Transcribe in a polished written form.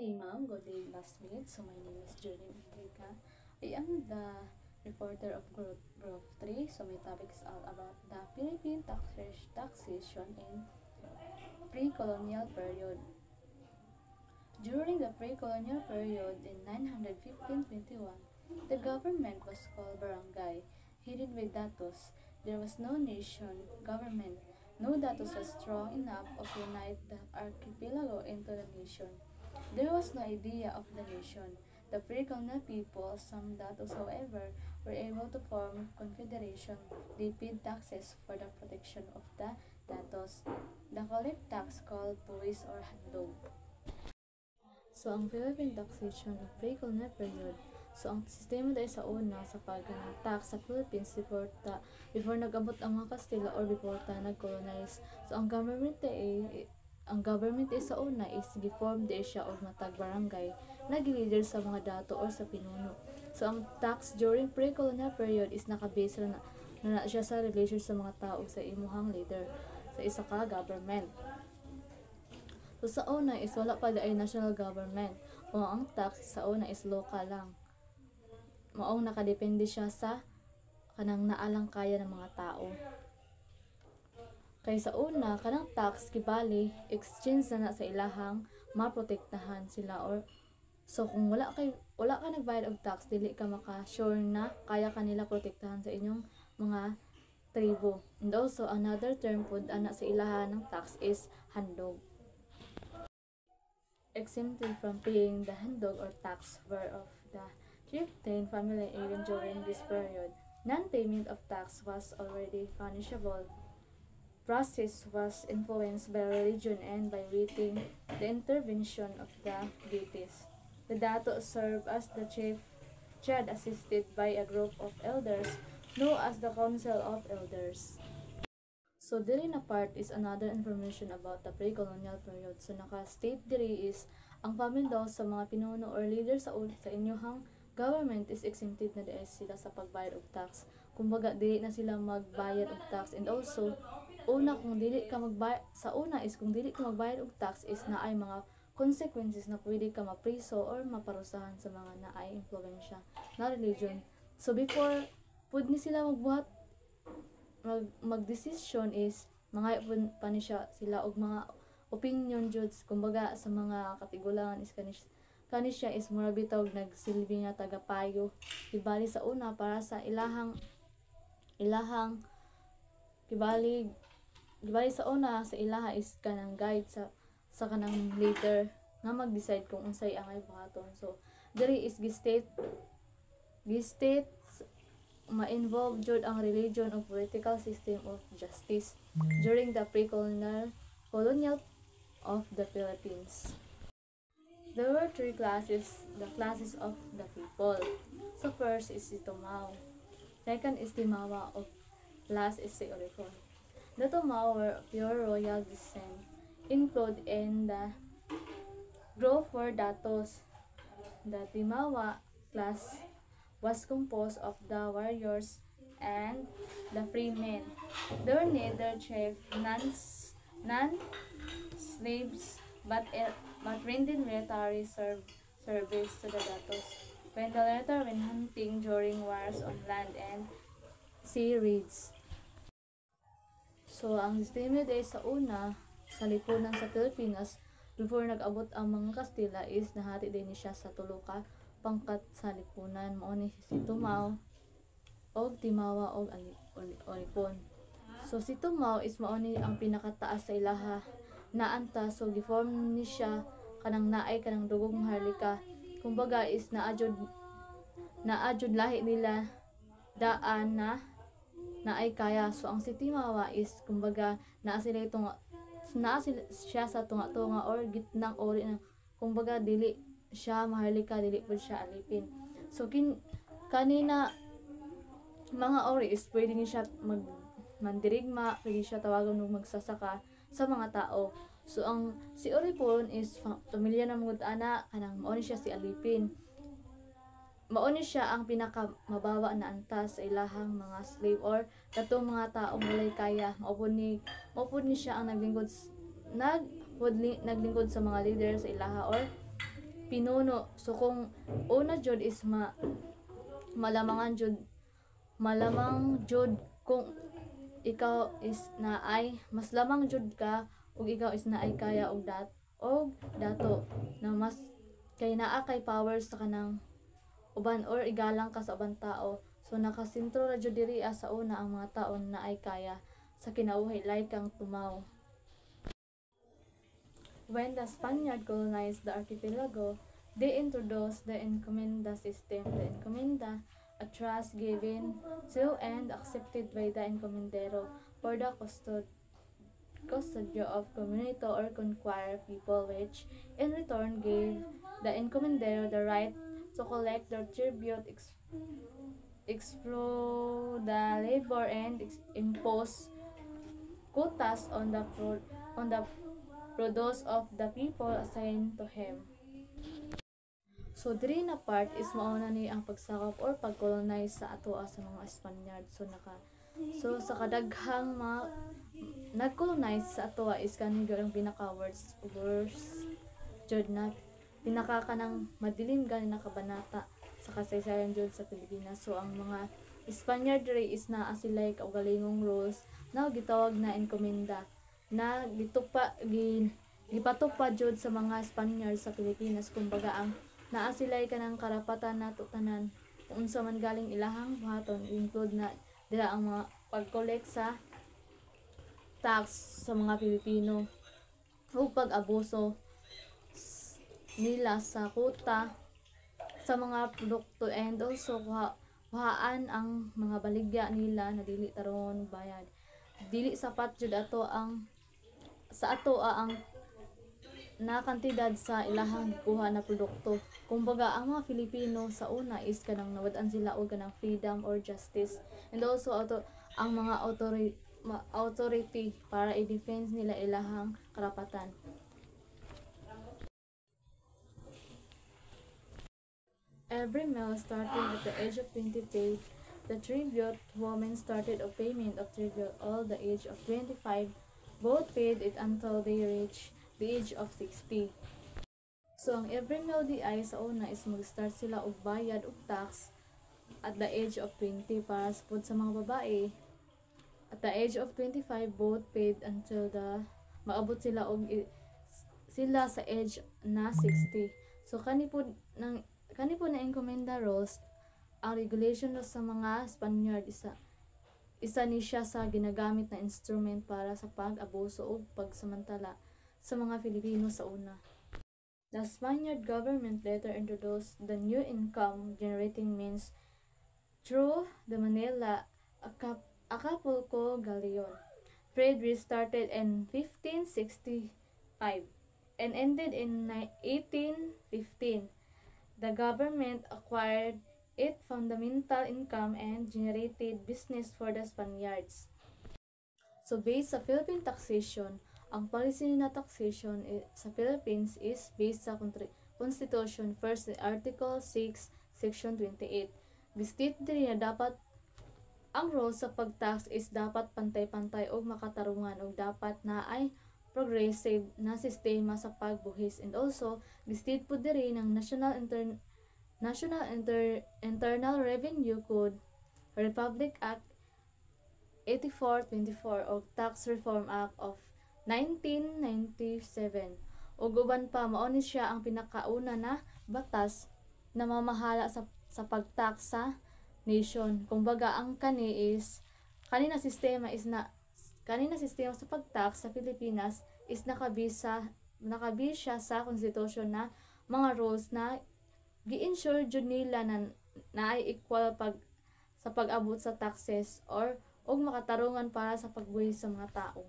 morning, ma'am. Good day, last minute. So, my name is Julie Enrica. I am the reporter of Group 3. So, my topic is all about the Philippine taxation in pre-colonial period. During the pre-colonial period in 915-21, the government was called barangay, headed by datos. There was no nation government. No datos was strong enough to unite the archipelago into the nation. There was no idea of the nation. The pre-colonial people, some datos however, were able to form confederation. They paid taxes for the protection of the datos. The collect tax called buwis or handog. So, ang Philippine taxation ng pre-colonial period. So, ang sistema dahil sa una sa pag-tax sa Philippines before nag-abot ang mga Kastila or before nag-colonize. So, ang government sa una is giform di siya o matag barangay, nag-leader sa mga dato or sa pinuno. So, ang tax during pre-colonial period is nakabase na siya sa relation sa mga tao sa imuhang leader sa isa ka government. So, sa una is wala pa ay national government o ang tax sa una is local lang. Maong nakadepende siya sa kanang naalang kaya ng mga tao. Kay sa una, kanang tax kibali exchange na sa ilahang maprotektahan sila or so kung wala ka nagbayad og tax, dili ka maka-sure na kaya kanila protektahan sa inyong mga tribo. And also another term pud ana sa ilahan ng tax is handog. Exempted from paying the handog or tax were of the chieftain family even during this period. Non-payment of tax was already punishable. Process was influenced by religion and by waiting the intervention of the deities. The dato served as the chief judge assisted by a group of elders known as the Council of Elders. So, diri na part is another information about the pre-colonial period. So, naka-state diri is ang family daw sa mga pinuno or leader sa inyong government is exempted na dahil sila sa pagbayad og tax. Kumbaga, dili na sila magbayad og tax. And also, kung dili ka magbayad og tax is naay mga consequences na pwede ka mapriso or maparusahan sa mga naay impluwensya na religion. So, before pud ni sila mag-decision is mga pa ni sila og mga opinion judge, kumbaga sa mga katigulangan is kani siya is mura bitaw nagsilbi nga tagapayo kibali sa una para sa ilahang kibali sa una sa ilaha is kanang guide sa kanang leader nga mag-decide kung unsay ang buhaton. So diri is gi-state ma-involve jud ang religion o political system of justice during the pre-colonial of the Philippines. There were three classes, the classes of the people. So first is si Tumao, second is Timawa, of last is si Oricon. The Tumao were pure royal descent, include in the group were datos. The Timawa class was composed of the warriors and the free men. They were neither chief, non-slaves, but rendered military service to the datos. When the latter went hunting during wars on land and sea raids. So, ang sistema day sa una, sa lipunan sa Pilipinas, before nag-abot ang mga Kastila is nahati din siya sa tulo ka pangkat sa lipunan. Mao ni si Tumao og Timawa og Oripon. So si Tumao is mao ni ang pinakataas sa ilaha naanta, so giform ni siya kanang naay kanang dugong harlika. Kumbaga is naadjud lahi nila daan na naay kaya. So ang si Timawa is kumbaga naa siya sa tunga-tunga or gitnang ori na kumbaga dili siya maharlika, dili po siya alipin. So kanina mga ori is pwede ni siya mandirigma, pwede siya tawagan ng magsasaka sa mga tao. So ang si Oripon is pamilya ng mga ana kanang mao ni siya si alipin. Mao ni siya ang pinaka mabawa na antas sa ilahang mga slave or katong mga taong walay kaya. Mao po ni siya ang naglingkod sa mga leader sa ilaha or pinuno. So kung una jud is malamangan jud malamang jud kung ikaw is naay mas lamang jud ka ug ikaw is naay kaya og dato na mas kay naa kay power sa kanang uban or igalang ka sa ubang tao. So nakasentro ra jud diri sa una ang mga tao na ay kaya sa kinabuhi like kang tumaw. When the Spaniard colonized the archipelago, they introduced the encomenda system. The encomenda, a trust given to and accepted by the encomendero for the custodio of community or conquer people, which in return gave the encomendero the right to collect their tribute, explore the labor, and impose quotas on the produce of the people assigned to him. So diri na part is mauna ni ang pagsakop or pag-colonize sa atoa sa mga Spaniard. So sa kadaghang nag-colonize sa atoa is kani gyud ang pinaka worst jud na pinaka kanang madilim gani nakabanata sa kasaysayan jud sa Pilipinas. So ang mga Spaniard diri is naa sila kaugalingong rules na gitawag na enkomenda na gipatupad jud sa mga Spaniard sa Pilipinas. Kumbaga ang naa sila kanang karapatan nato tanan kung unsa man galing ilahang buhaton, include na dira ang mga pag-collect sa tax sa mga Pilipino ug pag-abuso nila sa quota sa mga produkto, and also kuhaan ang mga baligya nila na dili taron bayad. Dili sapat jud ang na kantidad sa ilahang gikuha na produkto. Kumbaga ang mga Filipino sa una is kanang nawad-an sila og kanang freedom or justice, and also ang mga authority para i-defense nila ilahang karapatan. Every male starting at the age of 20 paid the tribute. Women started a payment of tribute all the age of 25. Both paid it until they reached the age of 60. So ang every male di ay sa una is mag-start sila og bayad og tax at the age of 20. Para sa mga babae, at the age of 25 both paid until maabot sila sa age na 60. So kani po na enkomenda rules ang regulation sa mga Spaniard isa ni siya sa ginagamit na instrument para sa pag-abuso o pagsamantala sa mga Filipino sa una. The Spaniard government later introduced the new income generating means through the Manila Acapulco Galleon. Trade restarted in 1565 and ended in 1815. The government acquired it fundamental income and generated business for the Spaniards. So based sa Philippine taxation, ang policy na taxation sa Philippines is based sa Constitution, first Article 6, Section 28. Gistate diri na dapat ang rules sa pagtax is dapat pantay-pantay o makatarungan o dapat na ay progressive na sistema sa pagbuhis, and also gistate po diri ng Internal Revenue Code, Republic Act 8424 o Tax Reform Act of 1997. O guban pa, mao ni siya ang pinakauna na batas na mamahala sa pagtax sa nation. Kumbaga ang kanina sistema sa pagtax sa Pilipinas is nakabisa sa Constitution na mga rules na gi-ensure jud nila na ay equal sa pag-abot sa taxes og makatarungan para sa pagbuhis sa mga tao.